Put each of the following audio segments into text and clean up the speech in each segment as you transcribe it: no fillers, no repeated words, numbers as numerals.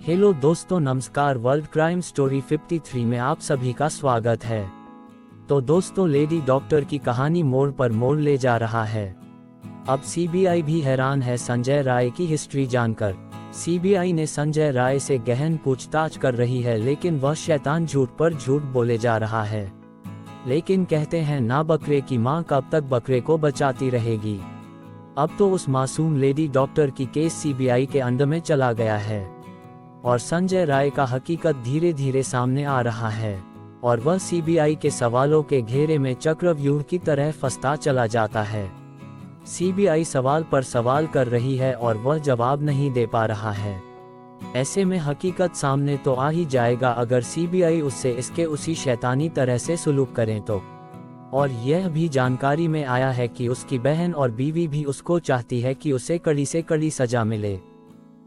Hello दोस्तों, नमस्कार। World crime story 53 में आप सभी का स्वागत है। तो दोस्तों, लेडी डॉक्टर की कहानी मोड़ पर मोड़ ले जा रहा है। अब सीबीआई भी हैरान है संजय राय की हिस्ट्री जानकर। सीबीआई ने संजय राय से गहन पूछताछ कर रही है, लेकिन वह शैतान झूठ पर झूठ बोले जा रहा है। लेकिन कहते हैं ना, बकरे की मां कब तक बकरे को बचाती रहेगी। अब तो उस मासूम लेडी डॉक्टर की केस सीबीआई के अंडर में चला गया है और संजय राय का हकीकत धीरे धीरे सामने आ रहा है और वह सीबीआई के सवालों के घेरे में चक्रव्यूह की तरह फंसता चला जाता है। सीबीआई सवाल पर सवाल कर रही है और वह जवाब नहीं दे पा रहा है। ऐसे में हकीकत सामने तो आ ही जाएगा अगर सीबीआई उससे इसके उसी शैतानी तरह से सुलूक करें तो। और यह भी जानकारी में आया है कि उसकी बहन और बीवी भी उसको चाहती है कि उसे कड़ी से कड़ी सजा मिले।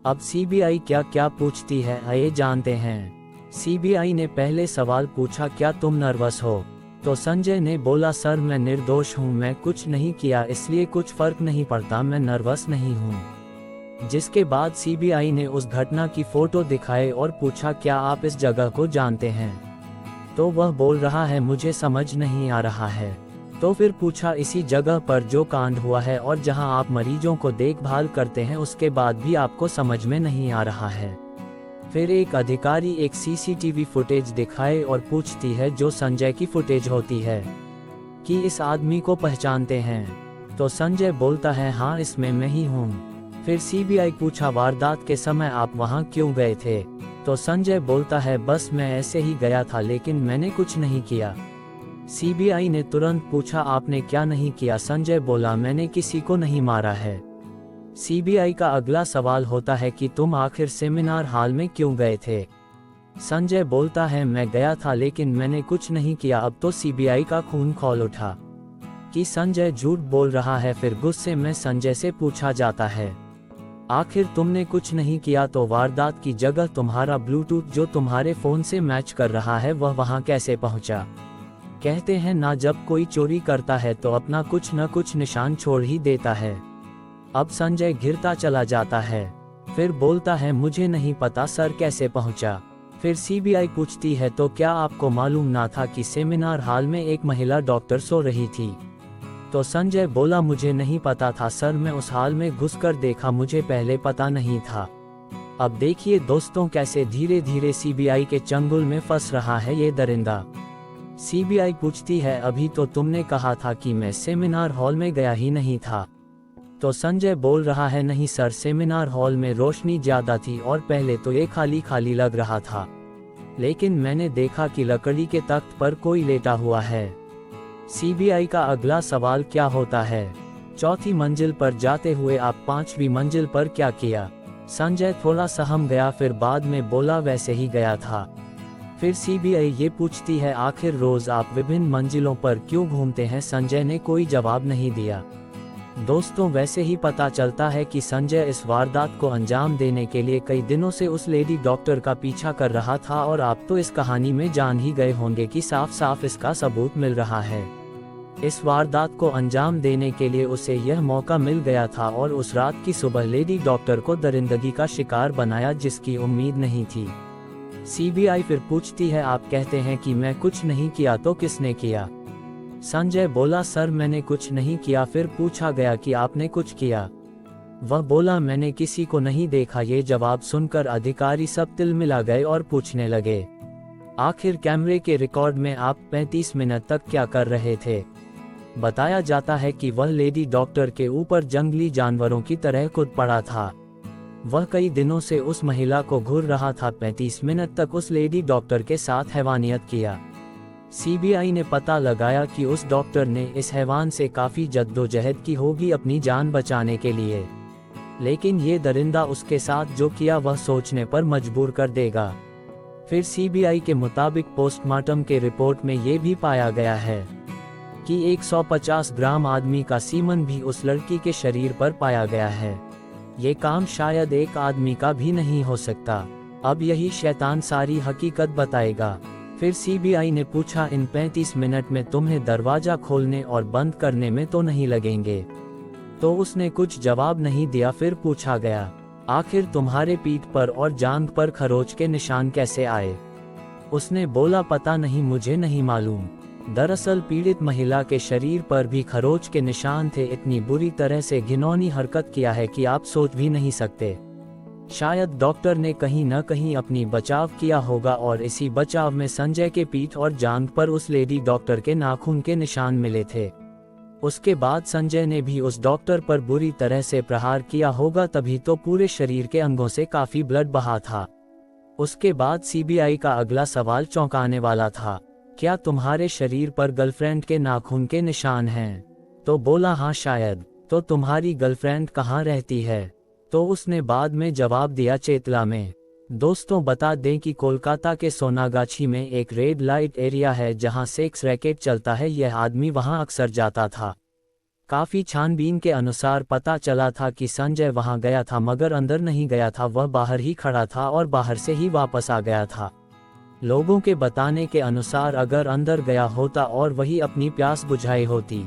अब सीबीआई क्या क्या पूछती है आइए जानते हैं। सीबीआई ने पहले सवाल पूछा, क्या तुम नर्वस हो? तो संजय ने बोला, सर मैं निर्दोष हूँ, मैं कुछ नहीं किया, इसलिए कुछ फर्क नहीं पड़ता, मैं नर्वस नहीं हूँ। जिसके बाद सीबीआई ने उस घटना की फोटो दिखाए और पूछा, क्या आप इस जगह को जानते हैं? तो वह बोल रहा है, मुझे समझ नहीं आ रहा है। तो फिर पूछा, इसी जगह पर जो कांड हुआ है और जहां आप मरीजों को देखभाल करते हैं, उसके बाद भी आपको समझ में नहीं आ रहा है। फिर एक अधिकारी एक सीसीटीवी फुटेज दिखाए और पूछती है, जो संजय की फुटेज होती है, कि इस आदमी को पहचानते हैं? तो संजय बोलता है, हाँ इसमें मैं ही हूँ। फिर सीबीआई पूछा, वारदात के समय आप वहाँ क्यों गए थे? तो संजय बोलता है, बस मैं ऐसे ही गया था, लेकिन मैंने कुछ नहीं किया। सीबीआई ने तुरंत पूछा, आपने क्या नहीं किया? संजय बोला, मैंने किसी को नहीं मारा है। सीबीआई का अगला सवाल होता है कि तुम आखिर सेमिनार हॉल में क्यों गए थे? संजय बोलता है, मैं गया था लेकिन मैंने कुछ नहीं किया। अब तो सीबीआई का खून खौल उठा कि संजय झूठ बोल रहा है। फिर गुस्से में संजय से पूछा जाता है, आखिर तुमने कुछ नहीं किया तो वारदात की जगह तुम्हारा ब्लूटूथ जो तुम्हारे फोन से मैच कर रहा है वह वहां कैसे पहुंचा? कहते हैं ना, जब कोई चोरी करता है तो अपना कुछ न कुछ निशान छोड़ ही देता है। अब संजय घिरता चला जाता है। फिर बोलता है, मुझे नहीं पता सर कैसे पहुंचा। फिर सीबीआई पूछती है, तो क्या आपको मालूम ना था कि सेमिनार हॉल में एक महिला डॉक्टर सो रही थी? तो संजय बोला, मुझे नहीं पता था सर, मैं उस हॉल में घुसकर देखा, मुझे पहले पता नहीं था। अब देखिए दोस्तों, कैसे धीरे धीरे सीबीआई के चंगुल में फंस रहा है ये दरिंदा। सीबीआई पूछती है, अभी तो तुमने कहा था कि मैं सेमिनार हॉल में गया ही नहीं था। तो संजय बोल रहा है, नहीं सर, सेमिनार हॉल में रोशनी ज्यादा थी और पहले तो ये खाली खाली लग रहा था, लेकिन मैंने देखा कि लकड़ी के तख्त पर कोई लेटा हुआ है। सीबीआई का अगला सवाल क्या होता है, चौथी मंजिल पर जाते हुए आप 5वीं मंजिल पर क्या किया? संजय थोड़ा सहम गया, फिर बाद में बोला, वैसे ही गया था। फिर सीबीआई ये पूछती है, आखिर रोज आप विभिन्न मंजिलों पर क्यों घूमते हैं? संजय ने कोई जवाब नहीं दिया। दोस्तों, वैसे ही पता चलता है कि संजय इस वारदात को अंजाम देने के लिए कई दिनों से उस लेडी डॉक्टर का पीछा कर रहा था और आप तो इस कहानी में जान ही गए होंगे कि साफ साफ इसका सबूत मिल रहा है। इस वारदात को अंजाम देने के लिए उसे यह मौका मिल गया था और उस रात की सुबह लेडी डॉक्टर को दरिंदगी का शिकार बनाया, जिसकी उम्मीद नहीं थी। सीबीआई फिर पूछती है, आप कहते हैं कि मैं कुछ नहीं किया, तो किसने किया? संजय बोला, सर मैंने कुछ नहीं किया। फिर पूछा गया कि आपने कुछ किया? वह बोला, मैंने किसी को नहीं देखा। ये जवाब सुनकर अधिकारी सब तिलमिला गए और पूछने लगे, आखिर कैमरे के रिकॉर्ड में आप 35 मिनट तक क्या कर रहे थे? बताया जाता है कि वह लेडी डॉक्टर के ऊपर जंगली जानवरों की तरह कूद पड़ा था। वह कई दिनों से उस महिला को घूर रहा था। 35 मिनट तक उस लेडी डॉक्टर के साथ हैवानियत किया। सीबीआई ने पता लगाया कि उस डॉक्टर ने इस हैवान से काफी जद्दोजहद की होगी अपनी जान बचाने के लिए, लेकिन ये दरिंदा उसके साथ जो किया वह सोचने पर मजबूर कर देगा। फिर सीबीआई के मुताबिक पोस्टमार्टम के रिपोर्ट में ये भी पाया गया है कि 150 ग्राम आदमी का सीमन भी उस लड़की के शरीर पर पाया गया है। ये काम शायद एक आदमी का भी नहीं हो सकता। अब यही शैतान सारी हकीकत बताएगा। फिर सीबीआई ने पूछा, इन 35 मिनट में तुम्हें दरवाजा खोलने और बंद करने में तो नहीं लगेंगे? तो उसने कुछ जवाब नहीं दिया। फिर पूछा गया, आखिर तुम्हारे पीठ पर और जांघ पर खरोच के निशान कैसे आए? उसने बोला, पता नहीं, मुझे नहीं मालूम। दरअसल पीड़ित महिला के शरीर पर भी खरोच के निशान थे। इतनी बुरी तरह से घिनौनी हरकत किया है कि आप सोच भी नहीं सकते। शायद डॉक्टर ने कहीं न कहीं अपनी बचाव किया होगा और इसी बचाव में संजय के पीठ और जांघ पर उस लेडी डॉक्टर के नाखून के निशान मिले थे। उसके बाद संजय ने भी उस डॉक्टर पर बुरी तरह से प्रहार किया होगा, तभी तो पूरे शरीर के अंगों से काफी ब्लड बहा था। उसके बाद सीबीआई का अगला सवाल चौंकाने वाला था, क्या तुम्हारे शरीर पर गर्लफ्रेंड के नाखून के निशान हैं? तो बोला, हाँ शायद। तो तुम्हारी गर्लफ्रेंड कहाँ रहती है? तो उसने बाद में जवाब दिया, चेतला में। दोस्तों बता दें कि कोलकाता के सोनागाछी में एक रेड लाइट एरिया है जहां सेक्स रैकेट चलता है। यह आदमी वहां अक्सर जाता था। काफी छानबीन के अनुसार पता चला था कि संजय वहां गया था, मगर अंदर नहीं गया था। वह बाहर ही खड़ा था और बाहर से ही वापस आ गया था। लोगों के बताने के अनुसार अगर अंदर गया होता और वही अपनी प्यास बुझाई होती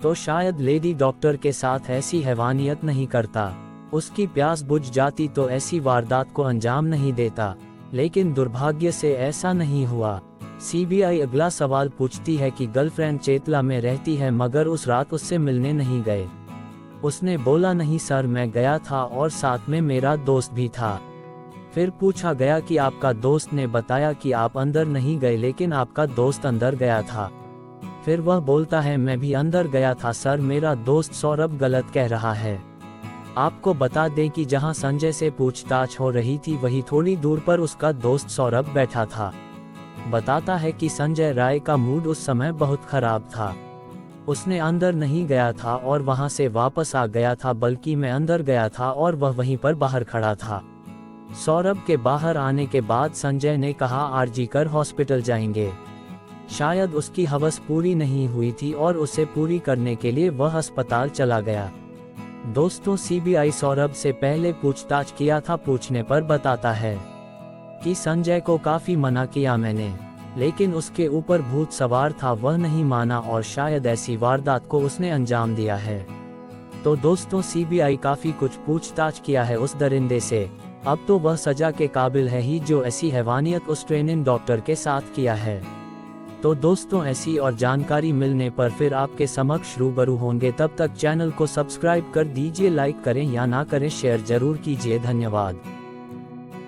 तो शायद लेडी डॉक्टर के साथ ऐसी हैवानियत नहीं करता। उसकी प्यास बुझ जाती तो ऐसी वारदात को अंजाम नहीं देता, लेकिन दुर्भाग्य से ऐसा नहीं हुआ। सीबीआई अगला सवाल पूछती है कि गर्लफ्रेंड चेतला में रहती है, मगर उस रात उससे मिलने नहीं गए। उसने बोला, नहीं सर, मैं गया था और साथ में मेरा दोस्त भी था। फिर पूछा गया कि आपका दोस्त ने बताया कि आप अंदर नहीं गए, लेकिन आपका दोस्त अंदर गया था। फिर वह बोलता है, मैं भी अंदर गया था सर, मेरा दोस्त सौरभ गलत कह रहा है। आपको बता दें कि जहां संजय से पूछताछ हो रही थी वही थोड़ी दूर पर उसका दोस्त सौरभ बैठा था। बताता है कि संजय राय का मूड उस समय बहुत खराब था। उसने अंदर नहीं गया था और वहां से वापस आ गया था, बल्कि मैं अंदर गया था और वह वहीं पर बाहर खड़ा था। सौरभ के बाहर आने के बाद संजय ने कहा, आरजीकर हॉस्पिटल जाएंगे। शायद उसकी हवस पूरी नहीं हुई थी और उसे पूरी करने के लिए वह अस्पताल चला गया। दोस्तों सीबीआई सौरभ से पहले पूछताछ किया था। पूछने पर बताता है कि संजय को काफी मना किया मैंने, लेकिन उसके ऊपर भूत सवार था, वह नहीं माना और शायद ऐसी वारदात को उसने अंजाम दिया है। तो दोस्तों सीबीआई काफी कुछ पूछताछ किया है उस दरिंदे से। अब तो वह सजा के काबिल है ही, जो ऐसी हैवानियत उस ट्रेनिंग डॉक्टर के साथ किया है। तो दोस्तों ऐसी और जानकारी मिलने पर फिर आपके समक्ष रूबरू होंगे। तब तक चैनल को सब्सक्राइब कर दीजिए, लाइक करें या ना करें, शेयर जरूर कीजिए। धन्यवाद।